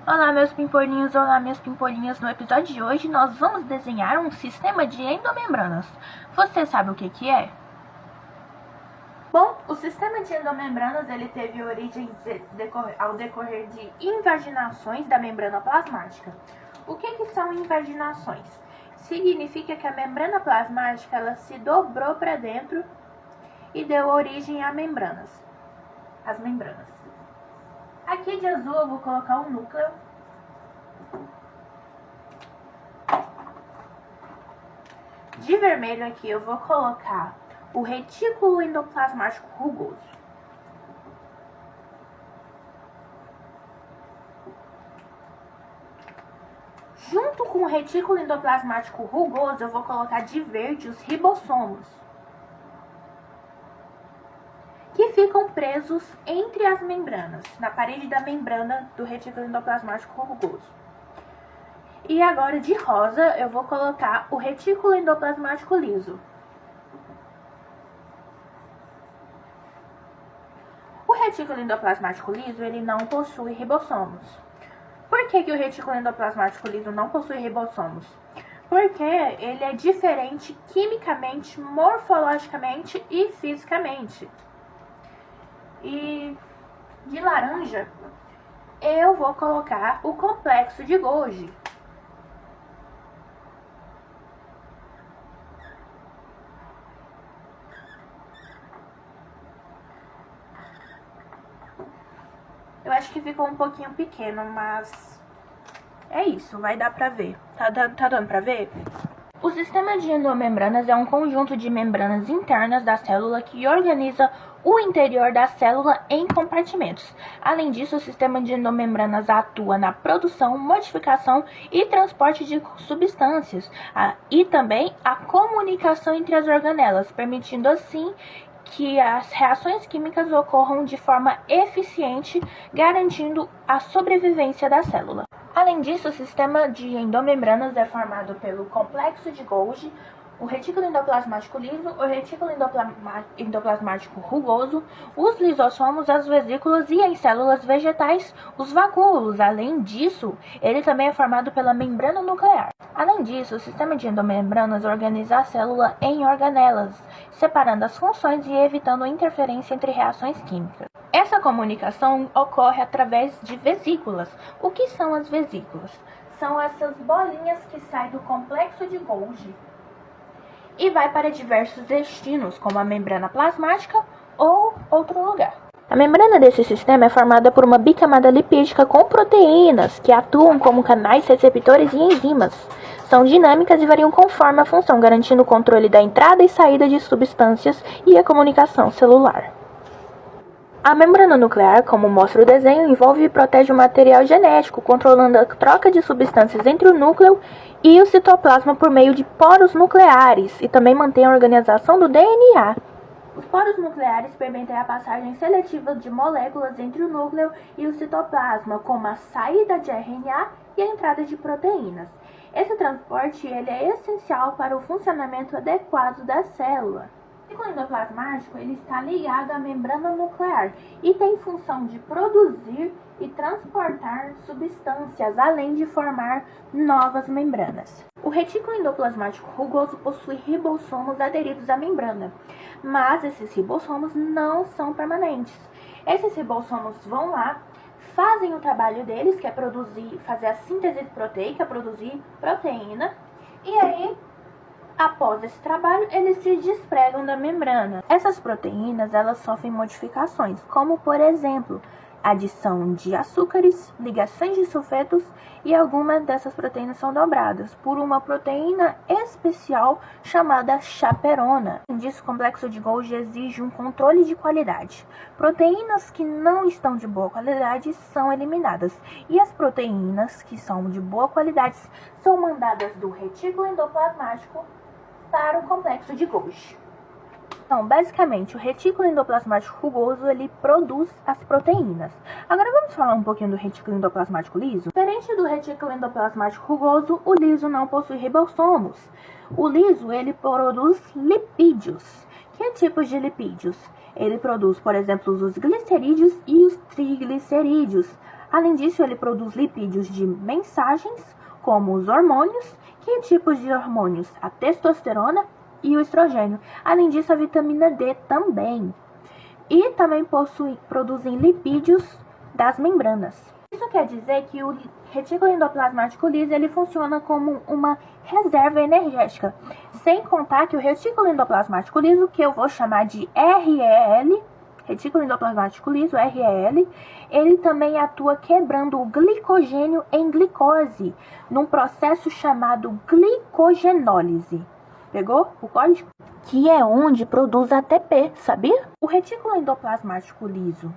Olá, meus pimpolinhos, olá, minhas pimpolinhas. No episódio de hoje, nós vamos desenhar um sistema de endomembranas. Você sabe o que é? Bom, o sistema de endomembranas ele teve origem ao decorrer de invaginações da membrana plasmática. O que são invaginações? Significa que a membrana plasmática ela se dobrou para dentro e deu origem a membranas. As membranas. Aqui de azul eu vou colocar o núcleo. De vermelho aqui eu vou colocar o retículo endoplasmático rugoso. Junto com o retículo endoplasmático rugoso eu vou colocar de verde os ribossomos, que ficam presos entre as membranas, na parede da membrana do retículo endoplasmático rugoso. E agora de rosa eu vou colocar o retículo endoplasmático liso. O retículo endoplasmático liso ele não possui ribossomos. Por que o retículo endoplasmático liso não possui ribossomos? Porque ele é diferente quimicamente, morfologicamente e fisicamente. E de laranja, eu vou colocar o complexo de Golgi. Eu acho que ficou um pouquinho pequeno, mas é isso, vai dar pra ver. Tá dando pra ver? O sistema de endomembranas é um conjunto de membranas internas da célula que organiza o interior da célula em compartimentos. Além disso, o sistema de endomembranas atua na produção, modificação e transporte de substâncias e também a comunicação entre as organelas, permitindo assim que as reações químicas ocorram de forma eficiente, garantindo a sobrevivência da célula. Além disso, o sistema de endomembranas é formado pelo complexo de Golgi, o retículo endoplasmático liso, o retículo endoplasmático rugoso, os lisossomos, as vesículas e em células vegetais, os vacúolos. Além disso, ele também é formado pela membrana nuclear. Além disso, o sistema de endomembranas organiza a célula em organelas, separando as funções e evitando interferência entre reações químicas. Essa comunicação ocorre através de vesículas. O que são as vesículas? São essas bolinhas que saem do complexo de Golgi e vai para diversos destinos, como a membrana plasmática ou outro lugar. A membrana desse sistema é formada por uma bicamada lipídica com proteínas que atuam como canais receptores e enzimas. São dinâmicas e variam conforme a função, garantindo o controle da entrada e saída de substâncias e a comunicação celular. A membrana nuclear, como mostra o desenho, envolve e protege o material genético, controlando a troca de substâncias entre o núcleo e o citoplasma por meio de poros nucleares, e também mantém a organização do DNA. Os poros nucleares permitem a passagem seletiva de moléculas entre o núcleo e o citoplasma, como a saída de RNA e a entrada de proteínas. Esse transporte ele é essencial para o funcionamento adequado da célula. O retículo endoplasmático ele está ligado à membrana nuclear e tem função de produzir e transportar substâncias, além de formar novas membranas. O retículo endoplasmático rugoso possui ribossomos aderidos à membrana, mas esses ribossomos não são permanentes. Esses ribossomos vão lá, fazem o trabalho deles, que é fazer a síntese proteica, produzir proteína, e aí após esse trabalho, eles se despregam da membrana. Essas proteínas, elas sofrem modificações, como, por exemplo, adição de açúcares, ligações de sulfetos, e algumas dessas proteínas são dobradas por uma proteína especial chamada chaperona. Além disso, o complexo de Golgi exige um controle de qualidade. Proteínas que não estão de boa qualidade são eliminadas, e as proteínas que são de boa qualidade são mandadas do retículo endoplasmático para o complexo de Golgi. Então, basicamente, o retículo endoplasmático rugoso, ele produz as proteínas. Agora vamos falar um pouquinho do retículo endoplasmático liso? Diferente do retículo endoplasmático rugoso, o liso não possui ribossomos. O liso, ele produz lipídios. Que tipos de lipídios? Ele produz, por exemplo, os glicerídeos e os triglicerídeos. Além disso, ele produz lipídios de mensagens, como os hormônios. Que tipos de hormônios? A testosterona e o estrogênio. Além disso, a vitamina D também. E também produzem lipídios das membranas. Isso quer dizer que o retículo endoplasmático liso ele funciona como uma reserva energética. Sem contar que o retículo endoplasmático liso, que eu vou chamar de REL, retículo endoplasmático liso, REL, ele também atua quebrando o glicogênio em glicose, num processo chamado glicogenólise. Pegou o código? Que é onde produz ATP, sabia? O retículo endoplasmático liso,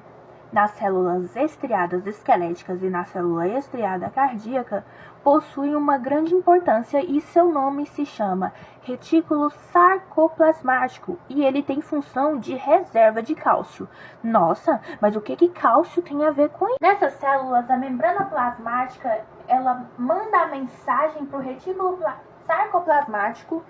nas células estriadas esqueléticas e na célula estriada cardíaca, possui uma grande importância e seu nome se chama retículo sarcoplasmático e ele tem função de reserva de cálcio. Nossa, mas o que cálcio tem a ver com isso? Nessas células, a membrana plasmática, ela manda a mensagem para o retículo sarcoplasmático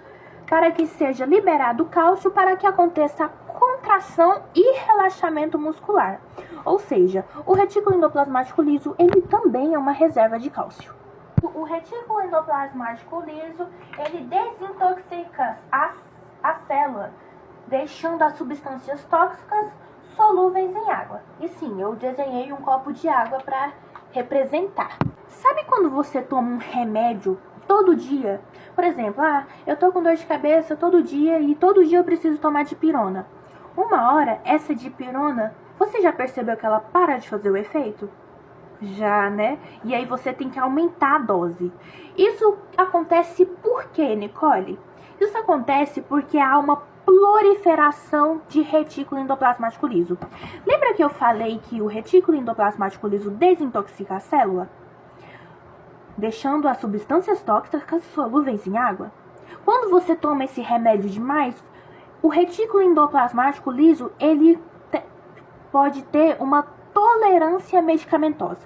para que seja liberado cálcio para que aconteça a contração e relaxamento muscular. Ou seja, o retículo endoplasmático liso, ele também é uma reserva de cálcio. O retículo endoplasmático liso, ele desintoxica a célula, deixando as substâncias tóxicas solúveis em água. E sim, eu desenhei um copo de água para representar. Sabe quando você toma um remédio todo dia? Por exemplo, eu tô com dor de cabeça todo dia e todo dia eu preciso tomar dipirona. Uma hora, essa dipirona, você já percebeu que ela para de fazer o efeito? Já, né? E aí você tem que aumentar a dose. Isso acontece por quê, Nicole? Isso acontece porque há uma proliferação de retículo endoplasmático liso. Lembra que eu falei que o retículo endoplasmático liso desintoxica a célula, deixando as substâncias tóxicas solúveis em água? Quando você toma esse remédio demais, o retículo endoplasmático liso, ele pode ter uma tolerância medicamentosa.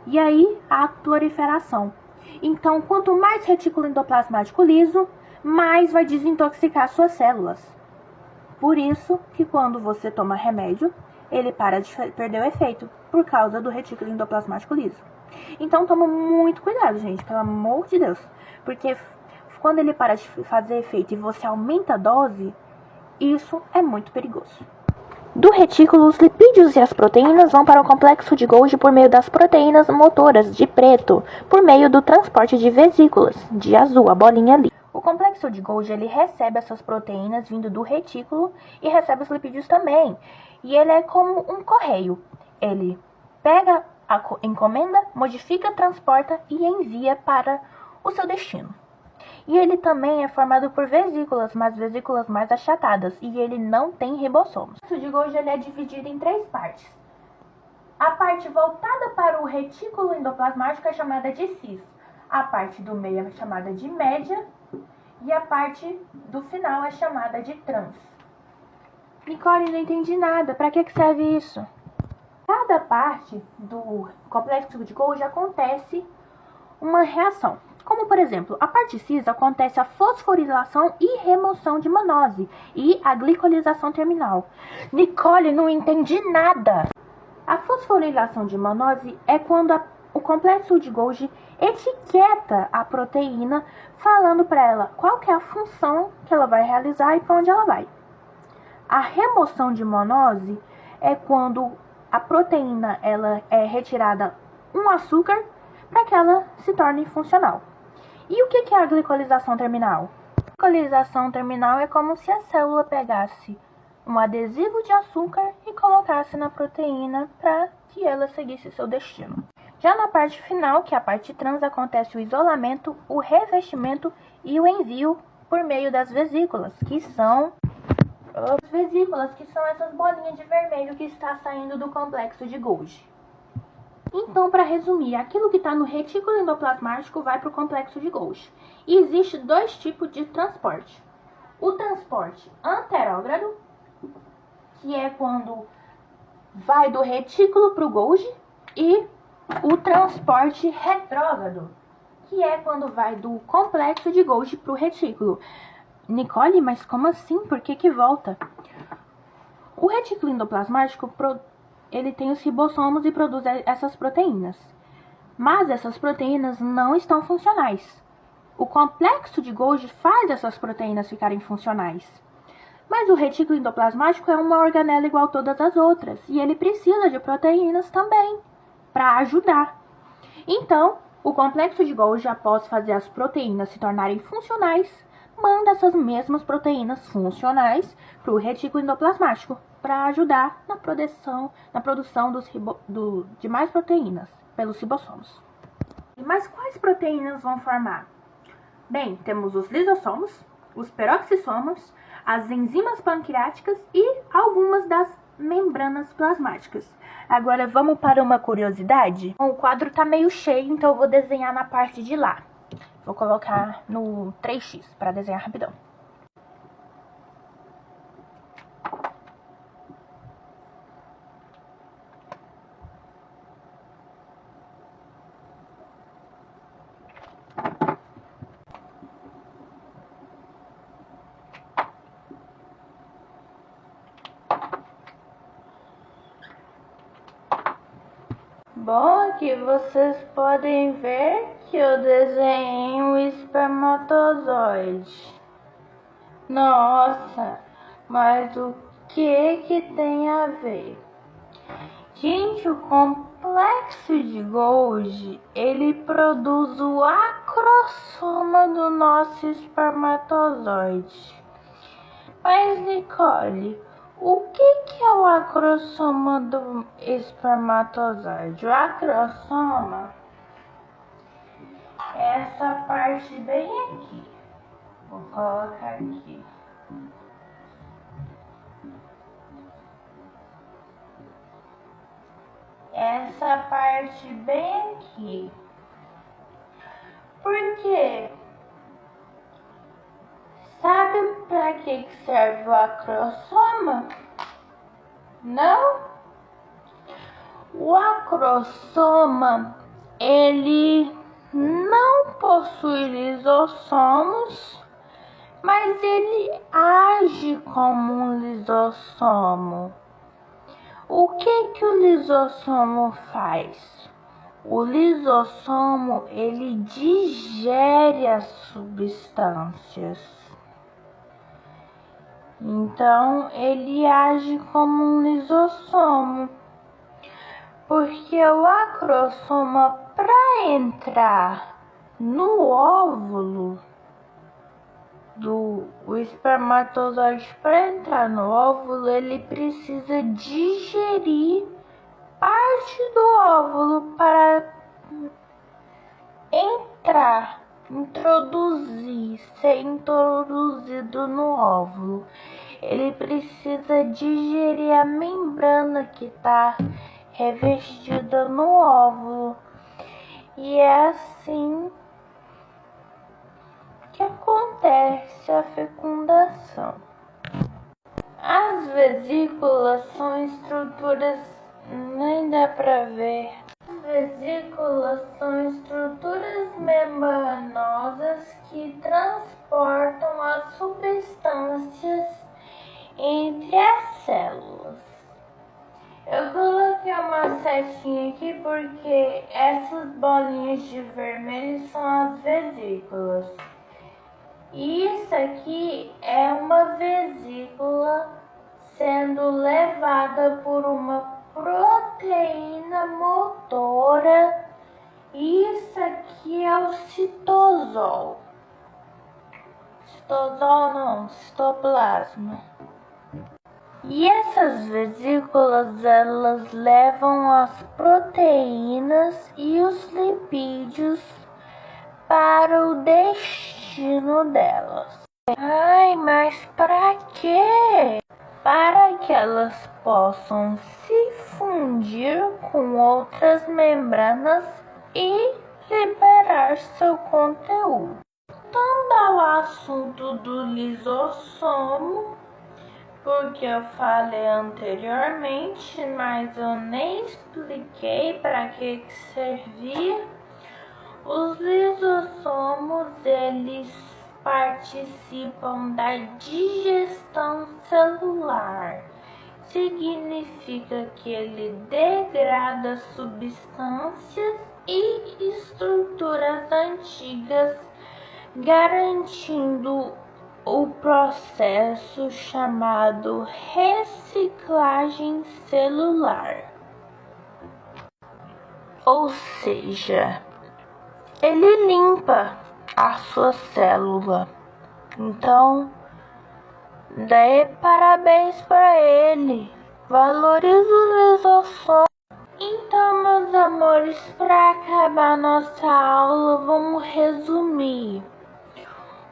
E aí, a proliferação. Então, quanto mais retículo endoplasmático liso, mais vai desintoxicar suas células. Por isso que quando você toma remédio, ele para de perder o efeito, por causa do retículo endoplasmático liso. Então, toma muito cuidado, gente, pelo amor de Deus. Porque quando ele para de fazer efeito e você aumenta a dose, isso é muito perigoso. Do retículo, os lipídios e as proteínas vão para o complexo de Golgi por meio das proteínas motoras, de preto, por meio do transporte de vesículas, de azul, a bolinha ali. O complexo de Golgi, ele recebe essas proteínas vindo do retículo e recebe os lipídios também. E ele é como um correio. Ele pega a encomenda, modifica, transporta e envia para o seu destino. E ele também é formado por vesículas, mas vesículas mais achatadas, e ele não tem ribossomos. O de Golgi ele é dividido em 3 partes. A parte voltada para o retículo endoplasmático é chamada de cis. A parte do meio é chamada de média e a parte do final é chamada de trans. Nicole, não entendi nada. Para que serve isso? Cada parte do complexo de Golgi acontece uma reação. Como, por exemplo, a parte cis acontece a fosforilação e remoção de manose e a glicolização terminal. Nicole, não entendi nada! A fosforilação de manose é quando o complexo de Golgi etiqueta a proteína, falando para ela qual que é a função que ela vai realizar e para onde ela vai. A remoção de manose é quando a proteína ela é retirada um açúcar para que ela se torne funcional. E o que é a glicolização terminal? A glicolização terminal é como se a célula pegasse um adesivo de açúcar e colocasse na proteína para que ela seguisse seu destino. Já na parte final, que é a parte trans, acontece o isolamento, o revestimento e o envio por meio das vesículas, que são essas bolinhas de vermelho que está saindo do complexo de Golgi. Então, para resumir, aquilo que está no retículo endoplasmático vai para o complexo de Golgi. E existe 2 tipos de transporte. O transporte anterógrado, que é quando vai do retículo para o Golgi, e o transporte retrógrado, que é quando vai do complexo de Golgi para o retículo. Nicole, mas como assim? Por que volta? O retículo endoplasmático ele tem os ribossomos e produz essas proteínas. Mas essas proteínas não estão funcionais. O complexo de Golgi faz essas proteínas ficarem funcionais. Mas o retículo endoplasmático é uma organela igual a todas as outras, e ele precisa de proteínas também, para ajudar. Então, o complexo de Golgi, após fazer as proteínas se tornarem funcionais, manda essas mesmas proteínas funcionais para o retículo endoplasmático, para ajudar na produção de mais proteínas pelos ribossomos. Mas quais proteínas vão formar? Bem, temos os lisossomos, os peroxissomos, as enzimas pancreáticas e algumas das membranas plasmáticas. Agora vamos para uma curiosidade. O quadro tá meio cheio, então eu vou desenhar na parte de lá. Vou colocar no 3x para desenhar rapidão. Bom, aqui vocês podem ver que eu desenhei um espermatozoide. Nossa, mas o que tem a ver? Gente, o complexo de Golgi, ele produz o acrossoma do nosso espermatozoide. Mas, Nicole, o que é o acrossoma do espermatozoide? O acrossoma é essa parte bem aqui. Vou colocar aqui. Essa parte bem aqui. Por quê? Sabe para que serve o acrossoma? Não? O acrossoma, ele não possui lisossomos, mas ele age como um lisossomo. O que o lisossomo faz? O lisossomo, ele digere as substâncias. Então, ele age como um lisossomo. Porque o acrossoma, para entrar no óvulo, o espermatozoide, para entrar no óvulo, ele precisa digerir parte do óvulo para ser introduzido no óvulo. Ele precisa digerir a membrana que está revestida no óvulo. E é assim que acontece a fecundação. As vesículas são estruturas, nem dá para ver. As vesículas são estruturas membranosas que transportam as substâncias entre as células. Eu coloquei uma setinha aqui porque essas bolinhas de vermelho são as vesículas. E isso aqui é uma vesícula sendo levada por uma proteína motora. Isso aqui é o citosol. Citosol não, citoplasma. E essas vesículas, elas levam as proteínas e os lipídios para o destino delas. Ai, mas para quê? Para que elas possam se fundir com outras membranas e liberar seu conteúdo. Voltando ao assunto do lisossomo, porque eu falei anteriormente, mas eu nem expliquei para que servia. Os lisossomos, eles participam da digestão celular. significa que ele degrada substâncias e estruturas antigas, garantindo o processo chamado reciclagem celular. Ou seja, ele limpa a sua célula. Então, dê parabéns para ele. Valorize os lisossomos. Então, meus amores, para acabar nossa aula, vamos resumir.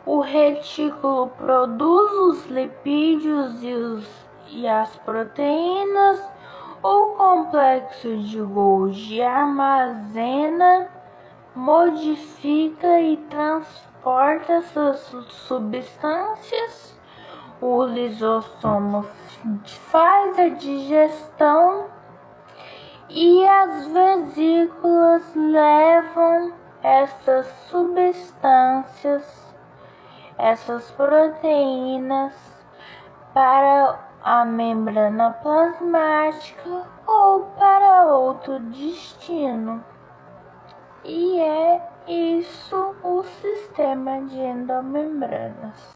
O retículo produz os lipídios e as proteínas. O complexo de Golgi armazena, modifica e transporta essas substâncias. O lisossomo faz a digestão e as vesículas levam essas substâncias, essas proteínas, para a membrana plasmática ou para outro destino. E é isso o sistema de endomembranas.